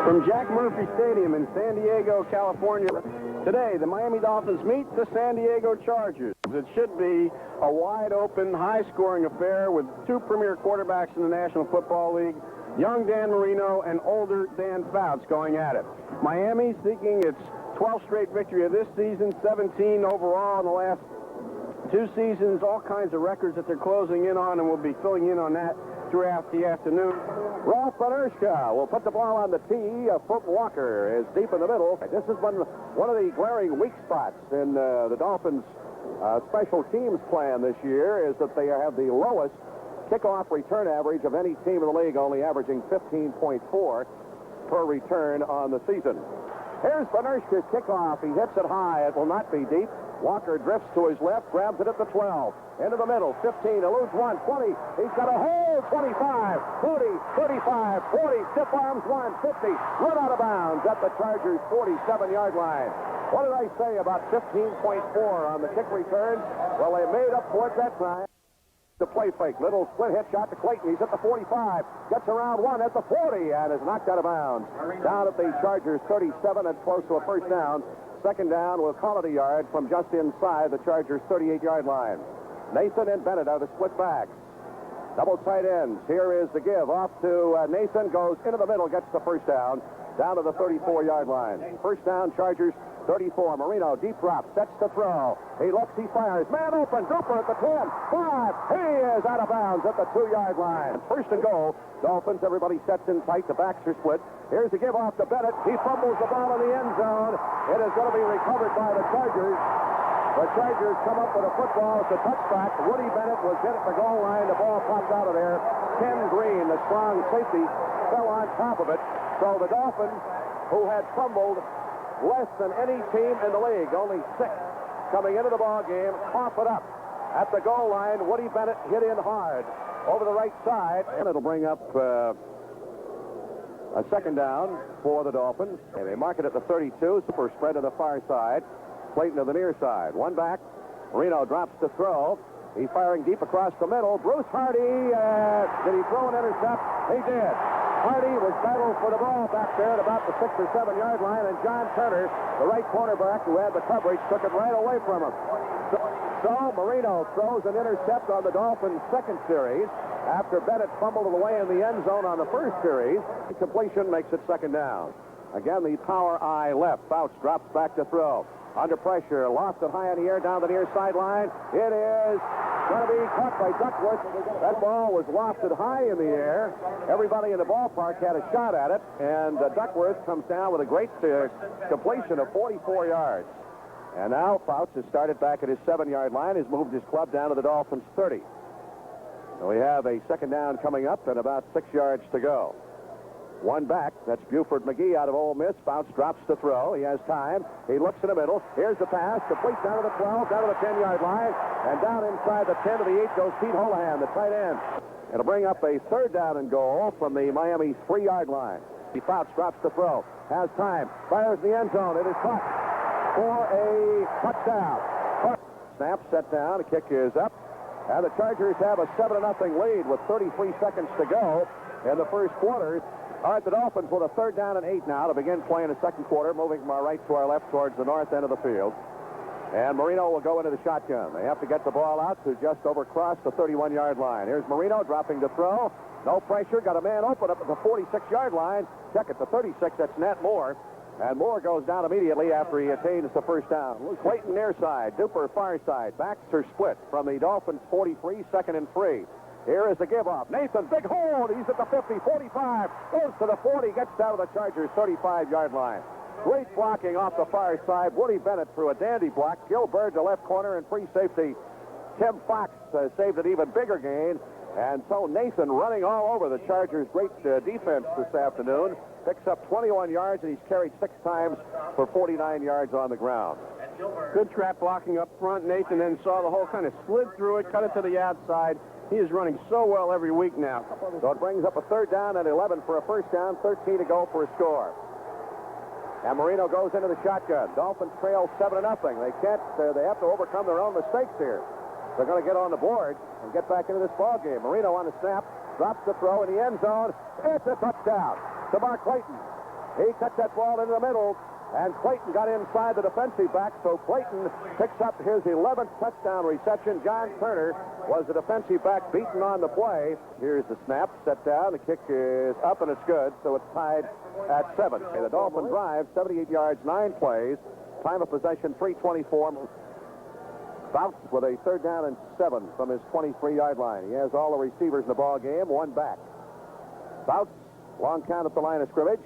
From Jack Murphy Stadium in San Diego, California, today the Miami Dolphins meet the San Diego Chargers. It should be a wide-open, high-scoring affair with two premier quarterbacks in the National Football League, young Dan Marino and older Dan Fouts going at it. Miami seeking its 12th straight victory of this season, 17 overall in the last two seasons, all kinds of records that they're closing in on, and we'll be filling in on that throughout the afternoon. Ralph Benershka will put the ball on the tee. Foot Walker is deep in the middle. This has been one of the glaring weak spots in the Dolphins' special teams plan this year, is that they have the lowest kickoff return average of any team in the league, only averaging 15.4 per return on the season. Here's Benershka's kickoff. He hits it high. It will not be deep. Walker drifts to his left, grabs it at the 12. Into the middle, 15, eludes 1, 20. He's got a hole, 25, 40, 35, 40, stiff arms 1, 50. Run out of bounds at the Chargers' 47-yard line. What did I say about 15.4 on the kick return? Well, they made up for it that time. The play fake, little split hit shot to Clayton. He's at the 45, gets around one at the 40, and is knocked out of bounds. Down at the Chargers' 37 and close to a first down. Second down, we'll call it a yard from just inside the Chargers' 38-yard line. Nathan and Bennett are the split backs. Double tight ends. Here is the give off to Nathan, goes into the middle, gets the first down, down to the 34-yard line. First down, Chargers 34. Marino, deep drop, sets to throw. He looks, he fires. Man open, Cooper at the 10, 5. He is out of bounds at the 2-yard line. First and goal. Dolphins, everybody sets in tight. The backs are split. Here's the give off to Bennett. He fumbles the ball in the end zone. It is going to be recovered by the Chargers. The Chargers come up with a football. It's a touchback. Woody Bennett was hit at the goal line. The ball popped out of there. Ken Green, the strong safety, fell on top of it. So the Dolphins, who had fumbled less than any team in the league, only 6 coming into the ball game, cough it up. At the goal line, Woody Bennett hit in hard over the right side, and it'll bring up a second down for the Dolphins. And they mark it at the 32, super spread to the far side. Clayton to the near side. One back. Marino drops to throw. He's firing deep across the middle. Bruce Hardy, did he throw an intercept? He did. Hardy was battling for the ball back there at about the 6 or 7 yard line, and John Turner, the right cornerback who had the coverage, took it right away from him. So Marino throws an intercept on the Dolphins' second series after Bennett fumbled it away in the end zone on the first series. Completion makes it second down. Again, the power eye left. Fouts drops back to throw. Under pressure, lost it high in the air down the near sideline. It is going to be caught by Duckworth. That ball was lofted high in the air. Everybody in the ballpark had a shot at it, and Duckworth comes down with a great completion of 44 yards. And now Fouts has started back at his 7-yard line, has moved his club down to the Dolphins' 30. So we have a second down coming up and about 6 yards to go. One back. That's Buford McGee out of Ole Miss. Fouts drops to throw. He has time. He looks in the middle. Here's the pass. Complete down to the 12, down to the 10-yard line. And down inside the 10 to the 8 goes Pete Holohan, the tight end. It'll bring up a third down and goal from the Miami 3-yard line. Fouts drops to throw. Has time. Fires in the end zone. It is caught for a touchdown. Snap set down. The kick is up. And the Chargers have a 7-0 lead with 33 seconds to go in the first quarter. All right, the Dolphins with a third down and 8 now to begin playing the second quarter, moving from our right to our left towards the north end of the field. And Marino will go into the shotgun. They have to get the ball out to just over across the 31-yard line. Here's Marino dropping to throw. No pressure. Got a man open up at the 46-yard line. Check it, the 36. That's Nat Moore. And Moore goes down immediately after he attains the first down. Clayton near side. Duper far side. Backs are split from the Dolphins' 43, 2nd and 3. Here is the give-off. Nathan, big hold. He's at the 50, 45. Goes to the 40. Gets down to the Chargers' 35-yard line. Great blocking off the far side. Woody Bennett threw a dandy block. Gil Bird to left corner, and free safety Tim Fox saved an even bigger gain. And so Nathan running all over the Chargers' great defense this afternoon. Picks up 21 yards, and he's carried 6 times for 49 yards on the ground. Good trap blocking up front. Nathan then saw the hole, kind of slid through it, cut it to the outside. He is running so well every week now. So it brings up a third down and 11 for a first down, 13 to go for a score. And Marino goes into the shotgun. Dolphins trail 7-0. They have to overcome their own mistakes here. They're going to get on the board and get back into this ball game. Marino on the snap, drops the throw in the end zone. It's a touchdown to Mark Clayton. He cuts that ball into the middle, and Clayton got inside the defensive back, so Clayton picks up his 11th touchdown reception. John Turner was the defensive back beaten on the play. Here's the snap, set down, the kick is up, and it's good, so it's tied at 7. The Dolphins drive, 78 yards, 9 plays, time of possession, 3:24. Fouts with a 3rd down and 7 from his 23-yard line. He has all the receivers in the ball game, one back. Fouts, long count at the line of scrimmage,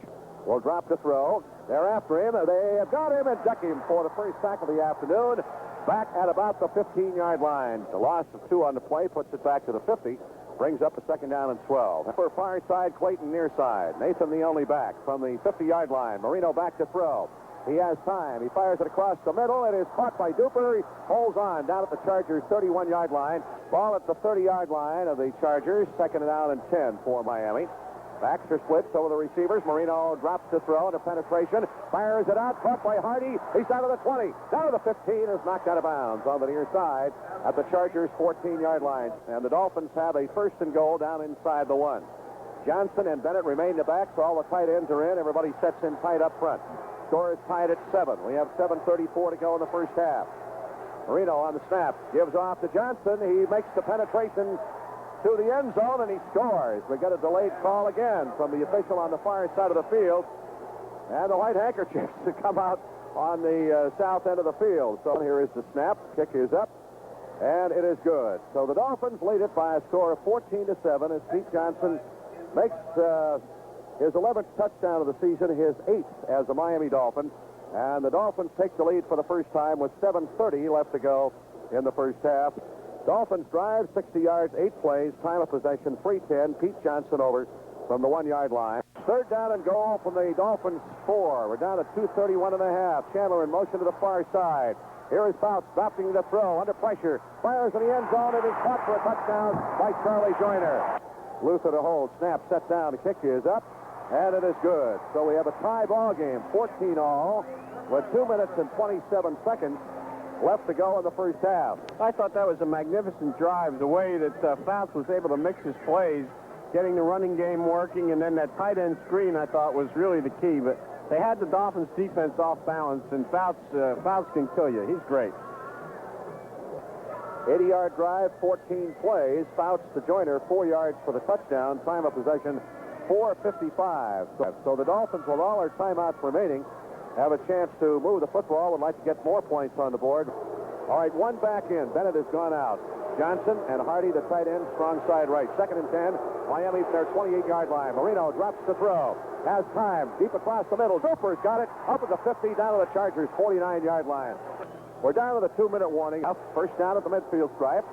will drop to throw. They're after him. They have got him and duck him for the first sack of the afternoon. Back at about the 15-yard line. The loss of 2 on the play puts it back to the 50. Brings up a 2nd down and 12. For far side, Clayton near side. Nathan the only back from the 50-yard line. Marino back to throw. He has time. He fires it across the middle. It is caught by Duper. He holds on down at the Chargers' 31-yard line. Ball at the 30-yard line of the Chargers. 2nd down and 10 for Miami. Backs are split over the receivers. Marino drops to throw into penetration. Fires it out. Caught by Hardy. He's down to the 20. Down to the 15. Is knocked out of bounds on the near side at the Chargers' 14-yard line. And the Dolphins have a 1st and goal down inside the 1. Johnson and Bennett remain the backs. All the tight ends are in. Everybody sets in tight up front. Score is tied at 7. We have 7:34 to go in the first half. Marino on the snap. Gives off to Johnson. He makes the penetration to the end zone, and he scores. We get a delayed call again from the official on the far side of the field. And the white handkerchiefs come out on the south end of the field. So here is the snap. Kick is up, and it is good. So the Dolphins lead it by a score of 14-7 as Pete Johnson makes his 11th touchdown of the season, his 8th as a Miami Dolphin. And the Dolphins take the lead for the first time with 7:30 left to go in the first half. Dolphins drive 60 yards, 8 plays, time of possession 3:10. Pete Johnson over from the 1-yard line. 3rd down and goal from the Dolphins 4. We're down to 2:31 and a half. Chandler in motion to the far side. Here is Fouts dropping the throw under pressure. Fires in the end zone and is caught for a touchdown by Charlie Joyner. Luther to hold. Snap set down. The kick is up, and it is good. So we have a tie ball game, 14 all, with 2 minutes and 27 seconds left to go in the first half. I thought that was a magnificent drive, the way that Fouts was able to mix his plays, getting the running game working, and then that tight end screen I thought was really the key. But they had the Dolphins defense off balance, and Fouts can kill you. He's great. 80-yard drive, 14 plays. Fouts to Joyner, 4 yards for the touchdown. Time of possession, 4:55. So the Dolphins, with all their timeouts remaining, have a chance to move the football. Would like to get more points on the board. All right, one back in. Bennett has gone out. Johnson and Hardy, the tight end, strong side right. 2nd and 10. Miami from their 28-yard line. Marino drops the throw. Has time. Deep across the middle. Cooper's got it. Up at the 50, down to the Chargers' 49-yard line. We're down to the 2-minute warning. First down at the midfield stripe.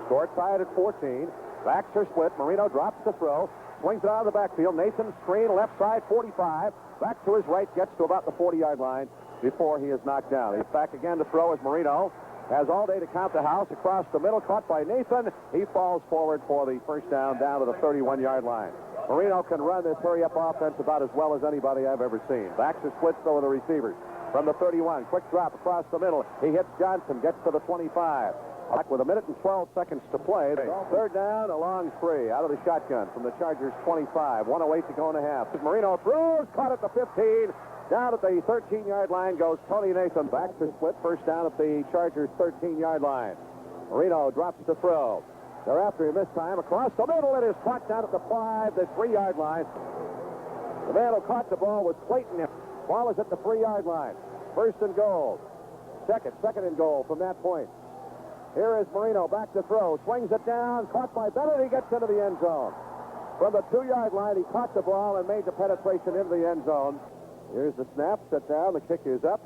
Score tied at 14. Backs are split. Marino drops the throw. Swings it out of the backfield. Nathan screen left side, 45. Back to his right, gets to about the 40-yard line before he is knocked down. He's back again to throw as Marino has all day to count the house. Across the middle, caught by Nathan. He falls forward for the first down to the 31-yard line. Marino can run this hurry-up offense about as well as anybody I've ever seen. Backs are split over the receivers. From the 31, quick drop across the middle. He hits Johnson, gets to the 25. Back with 1 minute and 12 seconds to play. 3rd down, a long 3 out of the shotgun from the Chargers' 25. 1:08 to go in a half. Marino throws, caught at the 15. Down at the 13-yard line goes Tony Nathan. Back to split. First down at the Chargers' 13-yard line. Marino drops the throw. They're after him this time. Across the middle, it is caught down at the 5, the 3-yard line. The man who caught the ball was Clayton. Ball is at the 3-yard line. 1st and goal. Second and goal from that point. Here is Marino back to throw. Swings it down. Caught by Bennett. He gets into the end zone. From the 2-yard line, he caught the ball and made the penetration into the end zone. Here's the snap. Set down. The kick is up.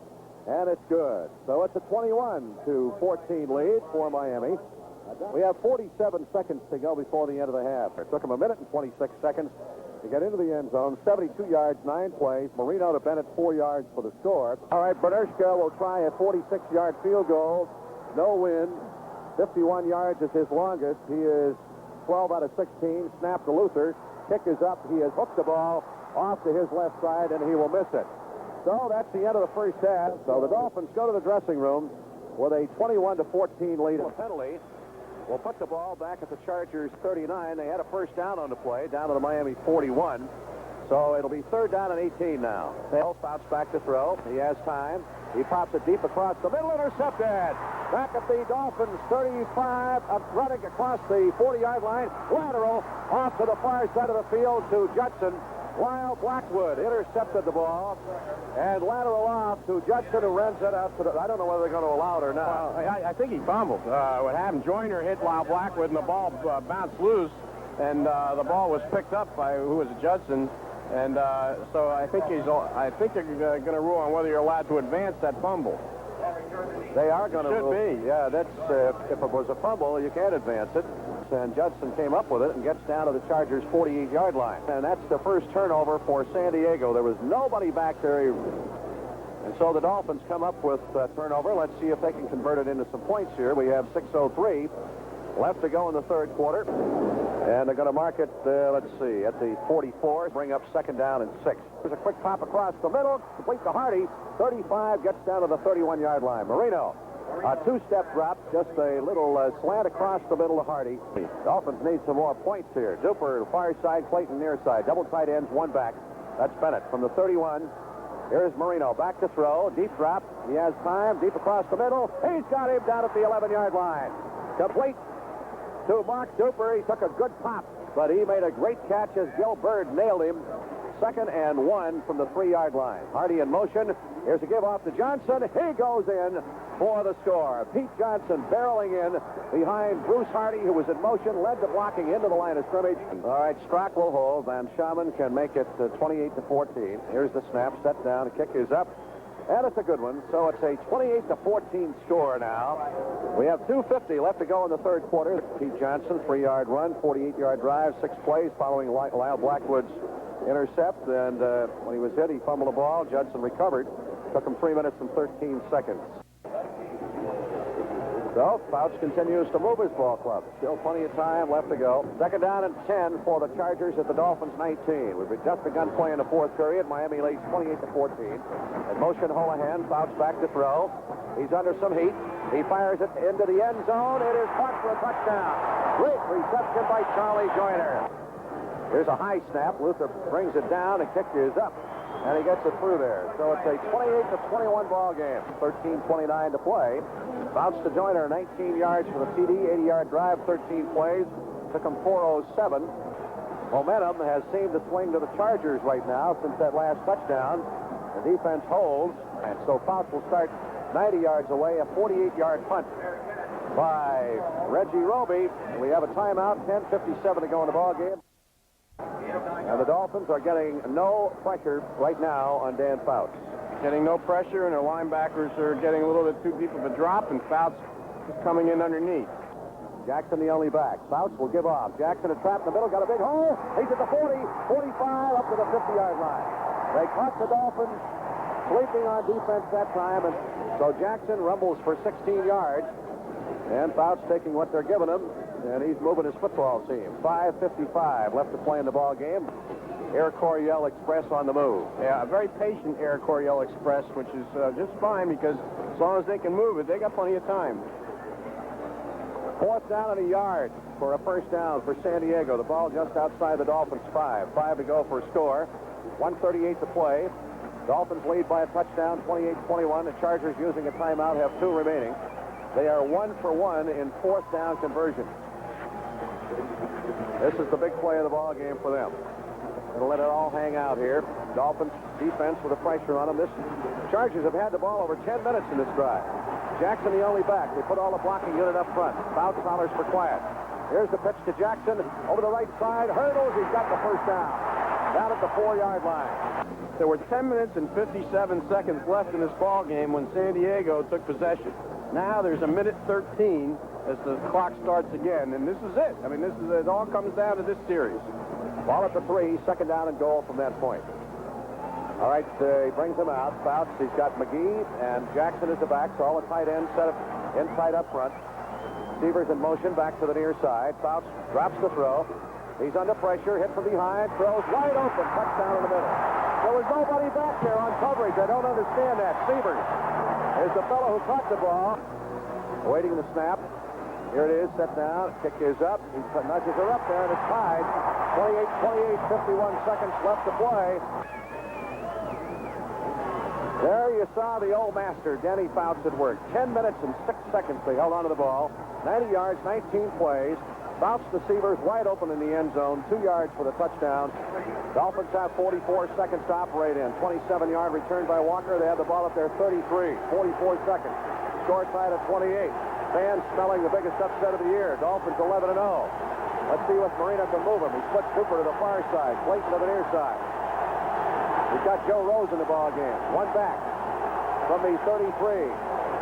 And it's good. So it's a 21-14 lead for Miami. We have 47 seconds to go before the end of the half. It took him 1 minute and 26 seconds to get into the end zone. 72 yards, 9 plays. Marino to Bennett, 4 yards for the score. All right, Bernershka will try a 46-yard field goal. No win. 51 yards is his longest. He is 12 out of 16. Snap to Luther. Kick is up. He has hooked the ball off to his left side, and he will miss it. So that's the end of the first half. So the Dolphins go to the dressing room with a 21-14 lead. A penalty will put the ball back at the Chargers' 39. They had a first down on the play, down to the Miami 41. So it'll be 3rd down and 18 now. Fouts back to throw. He has time. He pops it deep across the middle, intercepted. Back at the Dolphins 35, running across the 40-yard line. Lateral off to the far side of the field to Judson. Lyle Blackwood intercepted the ball, and lateral off to Judson, who runs it out to the... I don't know whether they're going to allow it or not. Well, I think he fumbled. What happened, Joyner hit Lyle Blackwood, and the ball bounced loose, and the ball was picked up by, who was it, Judson? And so I think they're going to rule on whether you're allowed to advance that fumble. They are going to rule. Should be. Yeah, that's if it was a fumble, you can't advance it. And Judson came up with it and gets down to the Chargers' 48-yard line. And that's the first turnover for San Diego. There was nobody back there. And so the Dolphins come up with turnover. Let's see if they can convert it into some points here. We have 6:03 left to go in the 3rd quarter. And they're going to mark it, let's see, at the 44, bring up 2nd down and 6. There's a quick pop across the middle, complete to Hardy. 35, gets down to the 31-yard line. Marino, a 2-step drop, just a little slant across the middle to Hardy. Dolphins need some more points here. Duper, far side, Clayton, near side. Double tight ends, one back. That's Bennett from the 31. Here's Marino, back to throw, deep drop. He has time, deep across the middle. He's got him down at the 11-yard line. Complete to Mark Duper. He took a good pop, but he made a great catch as Gil Bird nailed him. 2nd and 1 from the 3-yard line. Hardy in motion. Here's a give off to Johnson. He goes in for the score. Pete Johnson barreling in behind Bruce Hardy, who was in motion, led the blocking into the line of scrimmage. All right, Strock will hold. Van Schamen can make it 28-14. Here's the snap, set down. The kick is up. And it's a good one. So it's a 28-14 score now. We have 2:50 left to go in the 3rd quarter. Pete Johnson, 3-yard run, 48-yard drive, 6 plays following Lyle Blackwood's intercept. And when he was hit, he fumbled the ball. Judson recovered. Took him 3 minutes and 13 seconds. So Fouts continues to move his ball club. Still plenty of time left to go. 2nd down and 10 for the Chargers at the Dolphins 19. We've just begun playing the 4th period. Miami leads 28-14. In motion, Holohan. Fouts back to throw. He's under some heat. He fires it into the end zone. It is caught for a touchdown. Great reception by Charlie Joyner. Here's a high snap. Luther brings it down. The kick is up, and he gets it through there. So it's a 28-21 ball game. 13:29 to play. Fouts to Joyner, 19 yards for the TD, 80-yard drive, 13 plays. Took him 4:07. Momentum has seemed to swing to the Chargers right now since that last touchdown. The defense holds, and so Fouts will start 90 yards away, a 48-yard punt by Reggie Roby. We have a timeout, 10:57 to go in the ball game. And the Dolphins are getting no pressure right now on Dan Fouts. Getting no pressure, and their linebackers are getting a little bit too deep of a drop, and Fouts is coming in underneath. Jackson the only back. Fouts will give off. Jackson a trap in the middle, got a big hole. He's at the 40, 45, up to the 50-yard line. They caught the Dolphins sleeping on defense that time, and so Jackson rumbles for 16 yards. And Fouts taking what they're giving him, and he's moving his football team. 5:55 left to play in the ball game. Air Coryell Express on the move. Yeah, a very patient Air Coryell Express, which is just fine because as long as they can move it, they got plenty of time. 4th down and a yard for a first down for San Diego. The ball just outside the Dolphins' 5. 5 to go for a score. 1:38 to play. Dolphins lead by a touchdown, 28-21. The Chargers, using a timeout, have 2 remaining. They are 1 for 1 in 4th down conversions. This is the big play of the ball game for them. It'll let it all hang out here. Dolphins defense with a pressure on them. Chargers have had the ball over 10 minutes in this drive. Jackson the only back. They put all the blocking unit up front. Fouts hollers for quiet. Here's the pitch to Jackson. Over the right side. Hurdles. He's got the first down. Down at the 4-yard line. There were 10 minutes and 57 seconds left in this ball game when San Diego took possession. Now there's a minute 13 as the clock starts again, and this is it. I mean, it all comes down to this series. Ball at the 3, 2nd down and goal from that point. All right, he brings him out. Fouts, he's got McGee and Jackson as the back, so all the tight ends set up inside up front. Receivers in motion back to the near side. Fouts drops the throw. He's under pressure, hit from behind, throws wide open, touchdown in the middle. There was nobody back there on coverage. I don't understand that. Sievers is the fellow who caught the ball. Waiting the snap. Here it is, set down. Kick is up. He nudges her up there, and it's tied. 28-28, 51 seconds left to play. There you saw the old master, Denny Fouts, at work. 10 minutes and 6 seconds they held onto the ball. 90 yards, 19 plays. Fouts receivers wide open in the end zone. 2 yards for the touchdown. Dolphins have 44 seconds to operate in. 27-yard return by Walker. They have the ball at their 33. 44 seconds. Score tied at 28. Fans smelling the biggest upset of the year. Dolphins 11-0. Let's see if Marino can move him. He splits Cooper to the far side. Clayton to the near side. We've got Joe Rose in the ball game. One back from the 33.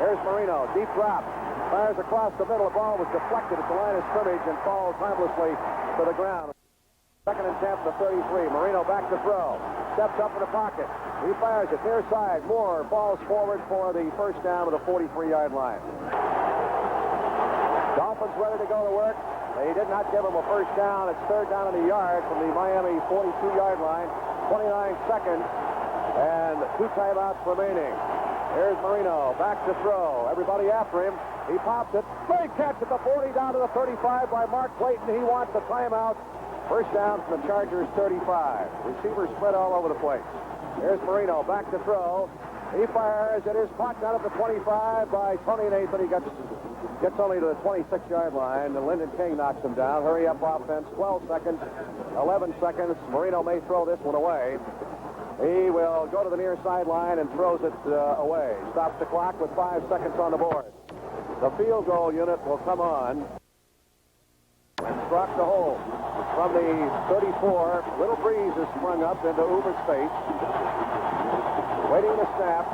Here's Marino. Deep drop. Fires across the middle. The ball was deflected at the line of scrimmage and falls harmlessly to the ground. Second and 10 for the 33. Marino back to throw. Steps up in the pocket. He fires it near side. Moore falls forward for the first down to the 43-yard line. Dolphins ready to go to work. They did not give him a first down. It's third down and a yard from the Miami 42-yard line. 29 seconds and 2 timeouts remaining. Here's Marino back to throw. Everybody after him. He pops it. Great catch at the 40 down to the 35 by Mark Clayton. He wants the timeout. First down from the Chargers 35. Receivers spread all over the place. Here's Marino back to throw. He fires. It is caught down at the 25 by Tony Nathan. He gets only to the 26-yard line. And Lyndon King knocks him down. Hurry up offense. 12 seconds. 11 seconds. Marino may throw this one away. He will go to the near sideline and throws it away. Stops the clock with 5 seconds on the board. The field goal unit will come on and struck the hole. From the 34, little breeze has sprung up into Uber's face. Waiting the snap.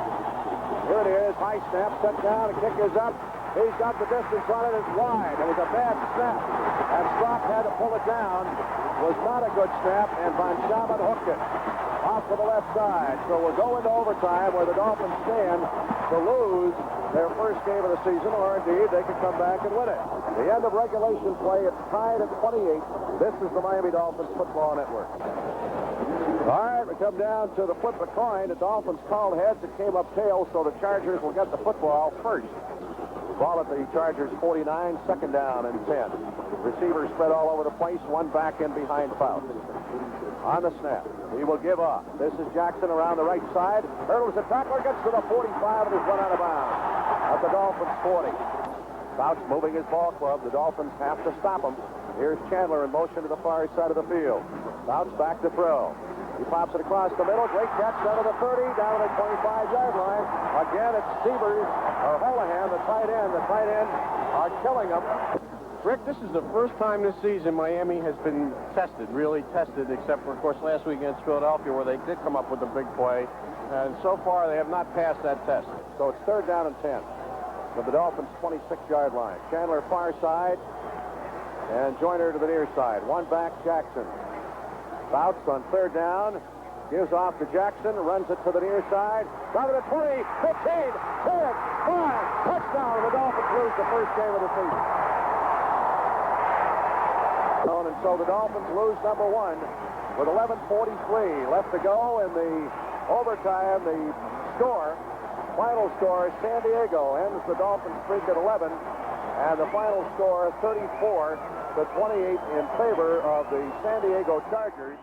Here it is. High snap. Set down. The kick is up. He's got the distance on it. It's wide. It was a bad snap. And Strock had to pull it down. Was not a good snap. And Von Schaman hooked it off to the left side. So we'll go into overtime where the Dolphins stand to lose their first game of the season, or indeed they could come back and win it. The end of regulation play. It's tied at 28. This is the Miami Dolphins Football Network. All right, we come down to the flip of the coin. The Dolphins called heads. It came up tails, so the Chargers will get the football first. Ball at the Chargers 49, second down and 10. Receivers spread all over the place. One back in behind Fouts. On the snap, he will give up. This is Jackson around the right side. Hurdles the tackler, gets to the 45 and is run out of bounds at the Dolphins 40. Fouts moving his ball club. The Dolphins have to stop him. Here's Chandler in motion to the far side of the field. Fouts back to throw. He pops it across the middle. Great catch down to the 30, down to the 25-yard line. Again, it's Severs or Holohan, the tight end. The tight end are killing him. Rick, this is the first time this season Miami has been tested, really tested, except for, of course, last week against Philadelphia where they did come up with a big play. And so far, they have not passed that test. So it's third down and 10 with the Dolphins' 26-yard line. Chandler far side and Joyner to the near side. One back, Jackson. Fouts on third down. Gives off to Jackson. Runs it to the near side. Down to the 20, 15, 10, 5. Touchdown. The Dolphins lose the first game of the season. And so the Dolphins lose number one with 11:43 left to go in the overtime. The score, final score, San Diego ends the Dolphins streak at 11, and the final score 34-28 in favor of the San Diego Chargers.